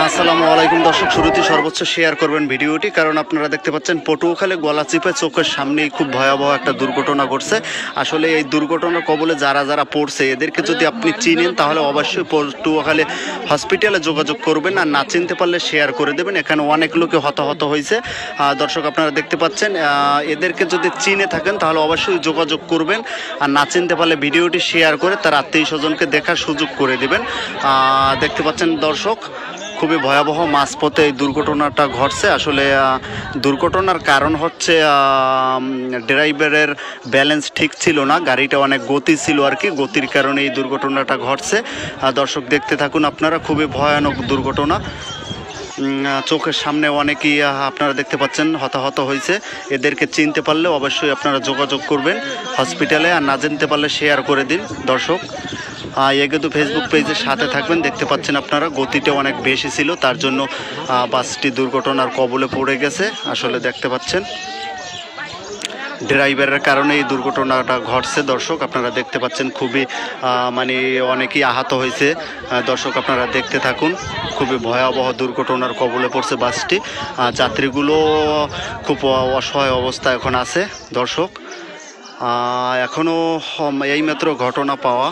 আসসালামু আলাইকুম দর্শক, শুরুতে সর্বোচ্চ শেয়ার করবেন ভিডিওটি, কারণ আপনারা দেখতে পাচ্ছেন পটুয়াখালী গলাচিপা চোখের সামনেই খুব ভয়াবহ একটা দুর্ঘটনা ঘটছে। আসলে এই দুর্ঘটনার কবলে যারা যারা পড়ছে এদেরকে যদি আপনি চিনেন তাহলে অবশ্যই পটুয়াখালী হসপিটালে যোগাযোগ করবেন, আর না চিনতে পারলে শেয়ার করে দেবেন। এখানে অনেক লোকে হতাহত হয়েছে। দর্শক আপনারা দেখতে পাচ্ছেন, এদেরকে যদি চিনে থাকেন তাহলে অবশ্যই যোগাযোগ করবেন, আর না চিনতে পারলে ভিডিওটি শেয়ার করে তার আত্মীয় স্বজনকে দেখার সুযোগ করে দেবেন। দেখতে পাচ্ছেন দর্শক, খুবই ভয়াবহ মাঝপথে এই দুর্ঘটনাটা ঘটছে। আসলে দুর্ঘটনার কারণ হচ্ছে ড্রাইভারের ব্যালেন্স ঠিক ছিল না, গাড়িটা অনেক গতি ছিল আর কি, গতির কারণে এই দুর্ঘটনাটা ঘটছে। দর্শক দেখতে থাকুন আপনারা, খুবই ভয়ানক দুর্ঘটনা। চোখের সামনে অনেকেই আপনারা দেখতে পাচ্ছেন হতাহত হয়েছে। এদেরকে চিনতে পারলে অবশ্যই আপনারা যোগাযোগ করবেন হসপিটালে, আর না চিনতে পারলে শেয়ার করে দিন দর্শক। কিন্তু ফেসবুক পেজের সাথে থাকবেন। দেখতে পাচ্ছেন আপনারা গতিটা অনেক বেশি ছিল, তার জন্য বাসটি দুর্ঘটনার কবলে পড়ে গেছে। আসলে দেখতে পাচ্ছেন ড্রাইভারের কারণে এই দুর্ঘটনাটা ঘটছে। দর্শক আপনারা দেখতে পাচ্ছেন খুবই মানে অনেকেই আহত হয়েছে। দর্শক আপনারা দেখতে থাকুন, খুবই ভয়াবহ দুর্ঘটনার কবলে পড়ছে বাসটি। যাত্রীগুলো খুব অসহায় অবস্থা এখন আছে। দর্শক এখনও এইমাত্র ঘটনা পাওয়া।